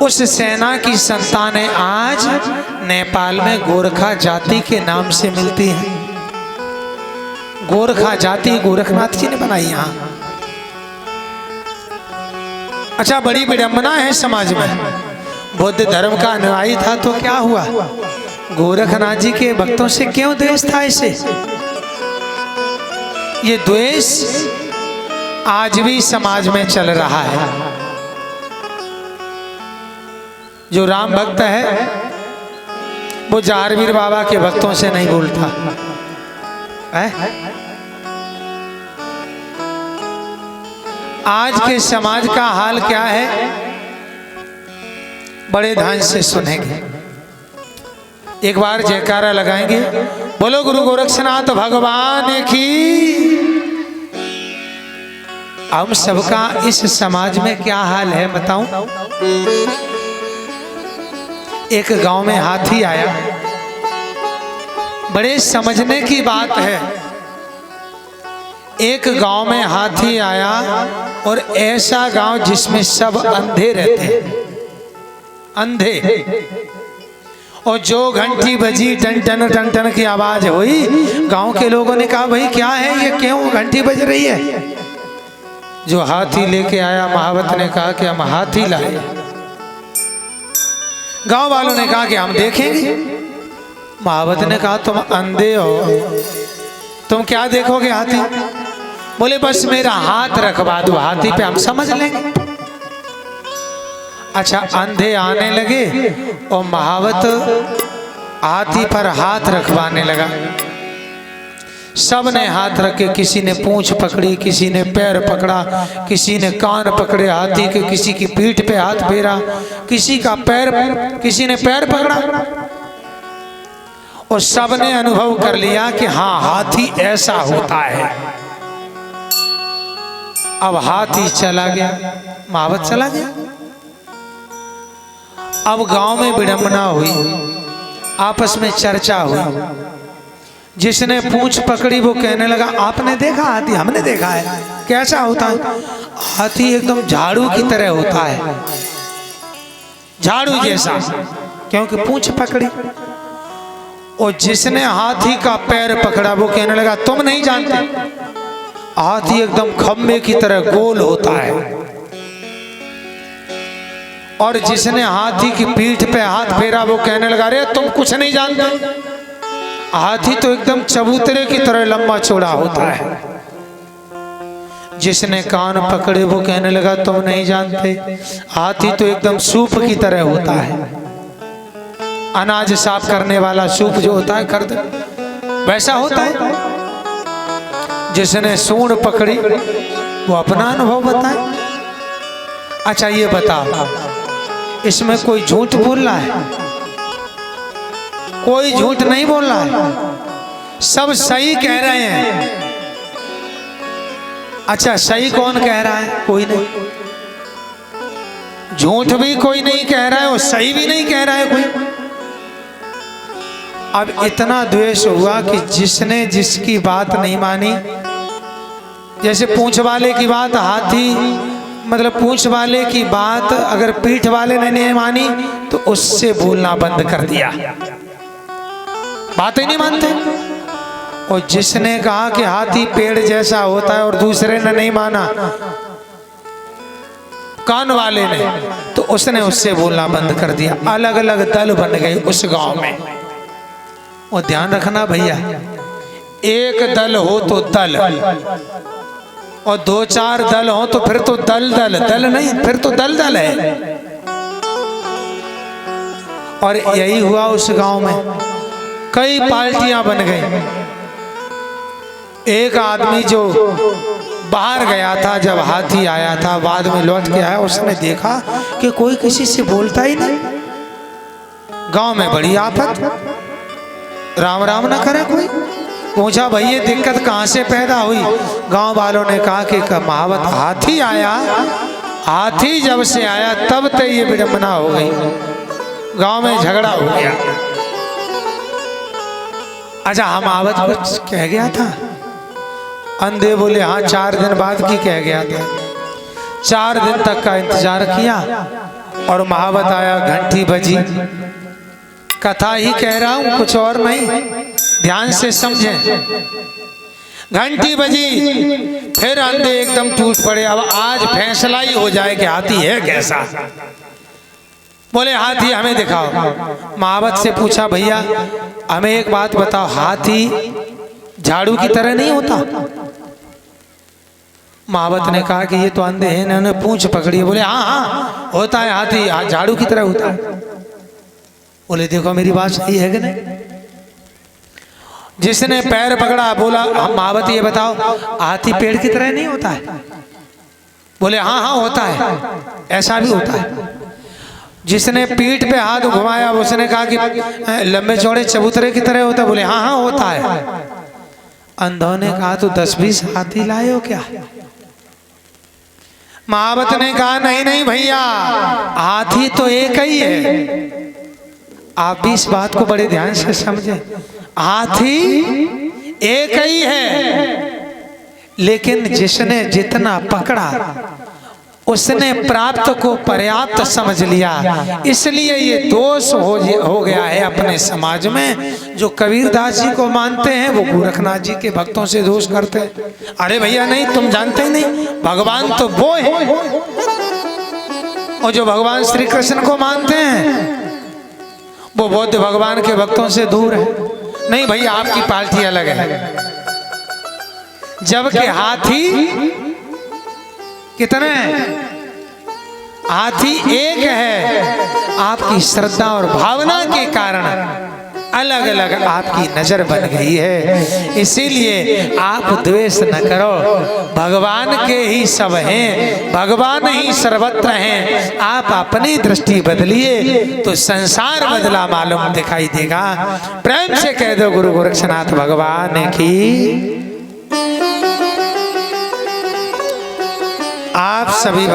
उस सेना की संतानें आज नेपाल में गोरखा जाति के नाम से मिलती हैं। गोरखा जाति गोरखनाथ जी ने बनाई यहाँ। अच्छा, बड़ी विडंबना है समाज में। बुद्ध धर्म का अनुयायी था तो क्या हुआ? गोरखनाथ जी के भक्तों से क्यों द्वेष था इसे? ये द्वेष आज भी समाज में चल रहा है। जो राम भक्त है वो जारवीर बाबा के भक्तों से नहीं बोलता है। आज के समाज का हाल क्या है, बड़े ध्यान से सुनेंगे। एक बार जयकारा लगाएंगे, बोलो गुरु गोरक्षनाथ भगवान की। हम सबका इस समाज में क्या हाल है बताऊं? एक गांव में हाथी आया। बड़े समझने की बात है। एक गांव में हाथी आया और ऐसा गांव जिसमें सब अंधे रहते हैं, अंधे। और जो घंटी बजी, टन टन टन टन की आवाज हुई, गांव के लोगों ने कहा भाई क्या है ये, क्यों घंटी बज रही है? जो हाथी लेके आया, महावत ने कहा कि हम हाथी लाए। गांव वालों ने कहा कि हम देखेंगे। महावत ने कहा तुम अंधे हो, तुम क्या देखोगे हाथी? बोले बस मेरा हाथ रखवा दो हाथी पे, हम समझ लेंगे। अच्छा, अंधे आने लगे और महावत हाथी पर हाथ रखवाने लगा। सब ने हाथ रखे, किसी ने पूंछ पकड़ी, किसी ने पैर पकड़ा, किसी ने कान पकड़े हाथी के, किसी की पीठ पे हाथ फेरा, किसी ने पैर पकड़ा। और सब ने अनुभव कर लिया कि हाँ हाथी ऐसा होता है। अब हाथी चला गया, महावत चला गया। अब गांव में विडंबना हुई, आपस में चर्चा हुई। जिसने पूंछ पकड़ी वो कहने लगा आपने देखा हाथी? हमने देखा है। कैसा होता है? हाथी एकदम झाड़ू की तरह होता है, झाड़ू जैसा, क्योंकि पूंछ पकड़ी। और जिसने हाथी का पैर पकड़ा वो कहने लगा तुम नहीं जानते, हाथी एकदम खम्बे की तरह गोल होता है। और जिसने हाथी की पीठ पे हाथ फेरा वो कहने लगा अरे तुम कुछ नहीं जानते, हाथी तो एकदम चबूतरे की तरह लंबा चौड़ा होता है। जिसने कान पकड़े वो कहने लगा तुम नहीं जानते, हाथी तो एकदम सूप की तरह होता है। अनाज साफ करने वाला सूप जो होता है कर दे वैसा होता है। जिसने सूंड पकड़ी वो अपना अनुभव बताए। अच्छा ये बताओ, इसमें कोई झूठ बोल रहा है? कोई झूठ नहीं बोल रहा है, सब सही कह रहे हैं। अच्छा सही कौन कह रहा है? कोई नहीं। झूठ भी कोई नहीं कह रहा है और सही भी नहीं कह रहा है कोई। अब इतना द्वेष हुआ कि जिसने जिसकी बात नहीं मानी, जैसे पूंछ वाले की बात हाथी, मतलब पूंछ वाले की बात अगर पीठ वाले ने नहीं मानी तो उससे बोलना बंद कर दिया, बात ही नहीं मानते। और जिसने कहा कि हाथी पेड़ जैसा होता है और दूसरे ने नहीं माना, कान वाले ने, तो उसने उससे बोलना बंद कर दिया। अलग अलग दल बन गए उस गांव में। और ध्यान रखना भैया, एक दल हो तो दल, और दो चार दल हो तो फिर तो दल दल, दल नहीं फिर तो दल दल है। और यही हुआ उस गांव में, कई पार्टियां बन गई। एक आदमी जो बाहर गया था जब हाथी आया था, बाद में लौट के आया, उसने देखा कि कोई किसी से बोलता ही नहीं। गांव में बड़ी आफत, राम राम ना करे कोई। पूछा भाई ये दिक्कत कहाँ से पैदा हुई? गांव वालों ने कहा कि महावत हाथी आया, हाथी जब से आया तब तक ये विडंबना हो गई, गांव में झगड़ा हो गया। अच्छा महावत कुछ कह गया था? अंधे बोले हाँ 4 दिन बाद की कह गया था। 4 दिन तक का इंतजार किया, और महावत आया, घंटी बजी। कथा ही कह रहा हूं, कुछ और नहीं, ध्यान से समझें। घंटी बजी, फिर अंधे एकदम टूट पड़े। अब आज फैसला ही हो जाए कि हाथी है कैसा। बोले हाथी हमें दिखाओ। महावत से पूछा, भैया हमें एक बात बताओ, हाथी झाड़ू की तरह नहीं होता? महावत ने कहा कि ये तो अंधे हैं, इन्होंने पूंछ पकड़ी। बोले हाँ हाँ होता है, हाथी झाड़ू की तरह होता है। बोले देखो मेरी बात सही है कि नहीं? जिसने पैर पकड़ा बोला, हम महावत ये बताओ, हाथी पेड़ की तरह नहीं होता है? बोले हाँ हाँ होता है, ऐसा भी होता है। जिसने पीठ पे हाथ घुमाया उसने कहा कि लंबे चौड़े चबूतरे की तरह होता है? बोले हाँ हाँ होता है। अंधों ने कहा तो 10-20 हाथी लाए हो क्या? महावत ने कहा नहीं नहीं भैया, हाथी तो एक ही है। आप भी इस बात को बड़े ध्यान से समझें, हाथी एक ही है, लेकिन जिसने जितना पकड़ा उसने प्राप्त को पर्याप्त समझ लिया। इसलिए ये दोष हो गया है अपने समाज में। जो कबीरदास जी को मानते हैं वो गोरखनाथ जी के भक्तों से दोष करते हैं। अरे भैया नहीं, तुम जानते ही नहीं, भगवान तो वो है। और जो भगवान श्री कृष्ण को मानते हैं वो बौद्ध भगवान के भक्तों से दूर है। नहीं भैया, आपकी पार्टी अलग है। जबकि हाथी कितने हैं? हाथी एक है। आपकी श्रद्धा और भावना के कारण अलग अलग आपकी नजर बन गई है। इसीलिए आप द्वेष न करो, भगवान के ही सब हैं, भगवान ही सर्वत्र हैं। आप अपनी दृष्टि बदलिए तो संसार बदला मालूम दिखाई देगा। प्रेम से कह दो गुरु गोरक्षनाथ भगवान की। आप सभी